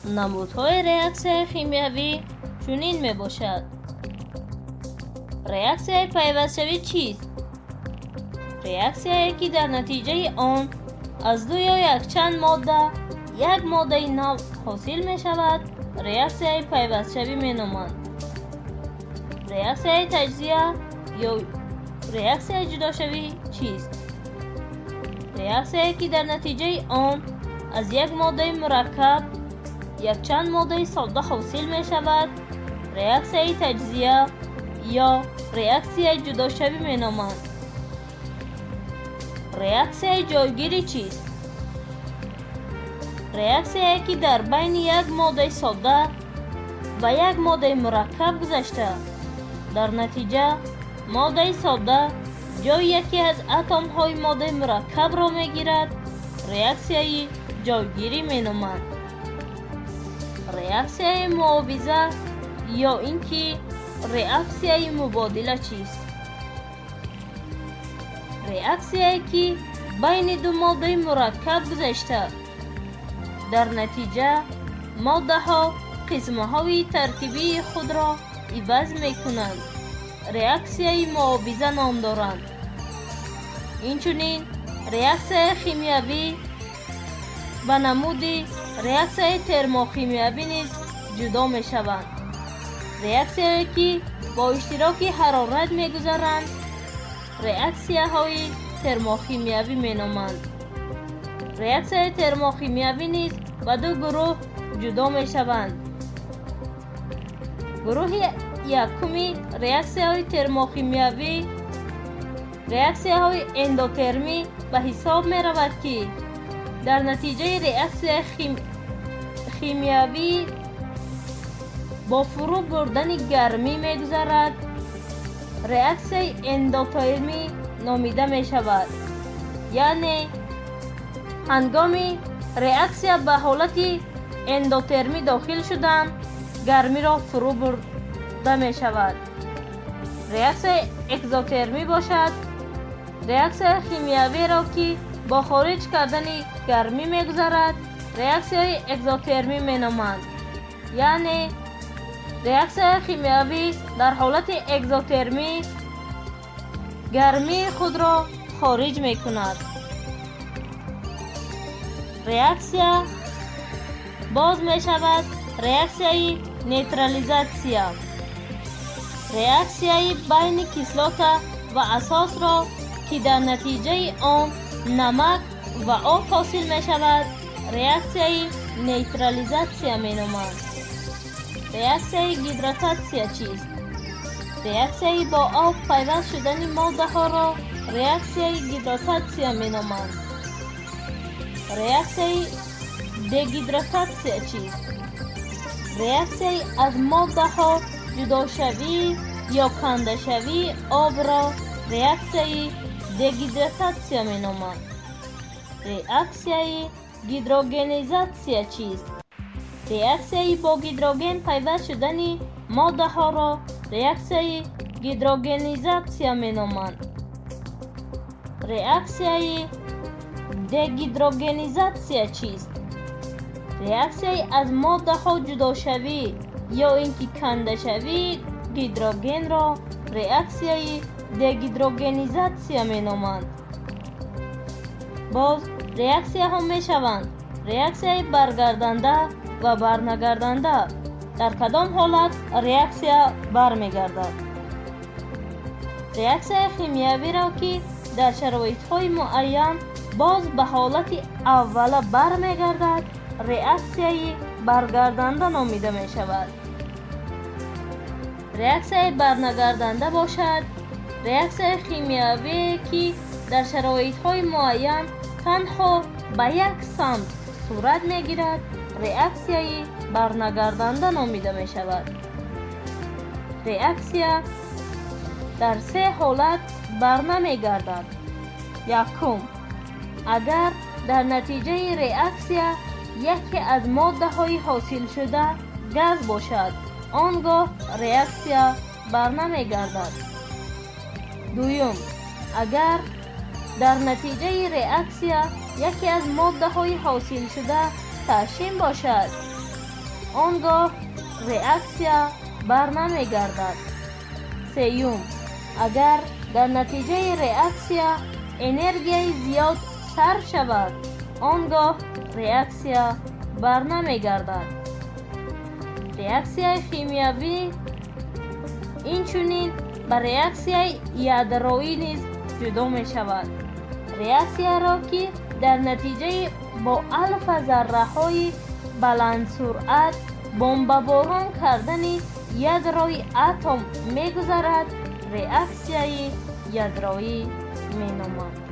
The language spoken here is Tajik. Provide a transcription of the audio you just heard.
намудҳои реаксияи химиявӣ чунин мебошад. реаксияи пайвастшавӣ чист? реаксияе ки дар натиҷаи он аз ду ё якчанд модда як моддаи нав ҳосил мешавад, реаксияи пайвастшавӣ меноманд. реаксияи таҷзия ё реаксияи ҷудошавӣ чист? реаксияе ки дар натиҷаи он аз як моддаи мураккаб якчанд моддаи содда ҳосил мешавад, реаксияи таҷзия ё реаксияи ҷудошавӣ меноманд. реаксияи ҷойгирӣ чист? реаксияе ки дар байни як моддаи содда ва як моддаи мураккаб гузашта, дар натиҷа моддаи содда ҷойи яке аз атомҳои моддаи мураккабро мегирад, реаксияи ҷойгирӣ меноманд. реаксияи муовиза ё ин ки реаксияи мубодила чист? реаксияе ки байни ду моддаи мураккаб гузашта, дар натиҷа моддаҳо қисмҳои таркибии худро иваз мекунанд, реаксияи муовиза ном доранд. инчунин реаксияи химиявӣ ба намуди реаксияи термохимиявӣ низ ҷудо мешаванд. реаксияе ки бо иштироки ҳарорат мегузаранд, реаксияҳои термохимиявӣ меноманд. реаксияи термохимиявӣ низ ба ду гурӯҳ ҷудо мешаванд. гурӯҳи якуми реаксияҳои термохимиявӣ реаксияҳои эндотермӣ ба ҳисоб меравад, ки дар натиҷаи реаксияи химиявӣ бо фурӯ бурдани гармӣ мегузарад, реаксияи эндотермӣ номида мешавад. яъне ҳангоми реаксия ба ҳолати эндотермӣ дохил шудан, гармиро фурӯ бурда мешавад. реаксияи экзотермӣ бошад реаксияи химиявиро ки бо хориҷ кардани гармӣ мегузарад, реаксияи экзотермӣ меноманд. яъне реаксияи химиявӣ дар ҳолати экзотермӣ гармии худро хориҷ мекунад. реаксия боз мешавад реаксияи нейтрализатсия. реаксияи байни кислота ва асосро ки дар натиҷаи он намак ва об ҳосил мешавад, реаксияи нейтрализатсия меноманд. реаксияи гидрататсия чист? реаксияи бо об пайваст шудани моддаҳоро реаксияи гидрататсия меноманд. реаксияи дегидрататсия чист? реаксияи аз моддаҳо ҷудошавӣ ё кандашавии обро реаксияи дегидрататсия меноманд. реаксияи гидрогенизатсия чист? реаксияи бо гидроген пайваст шудани моддаҳоро реаксияи гидрогенизатсия меноманд. реаксияи дегидрогенизатсия чист? реаксияи аз моддаҳо ҷудошавӣ ё ин ки кандашавии гидрогенро реаксияи дегидрогенизатсия меноманд. боз реаксияҳо мешаванд реаксияи баргарданда ва барнагарданда. дар кадом ҳолат реаксия бармегардад? реаксияи химиявиро ки дар шароитҳои муайян боз ба ҳолати аввала бармегардад, реаксияи баргарданда номида мешавад. реаксияи барнагарданда бошад реаксияи химиявие ки дар шароитҳои муайян танҳо ба як самт сурат мегирад, реаксияи барнагарданда номида мешавад. реаксия дар се ҳолат барнамегардад. якум, агар дар натиҷаи реаксия яке аз моддаҳои ҳосилшуда газ бошад, он гоҳ реаксия барнамегардад. дуюм, агар дар натиҷаи реаксия яке аз моддаҳои ҳосилшуда ташим бошад, он гоҳ реаксия барнамегардад. сеюм, агар дар натиҷаи реаксия энергияи зиёд сарф шавад, он гоҳ реаксия барнамегардад. реаксияи химиявӣ инчунин ба реаксияи ядроӣ низ ҷудо мешавад. реаксияро ки дар натиҷаи бо алфа зарраҳои баландсуръат бомбаборон кардани ядрои атом мегузарад, реаксияи ядроӣ меноманд.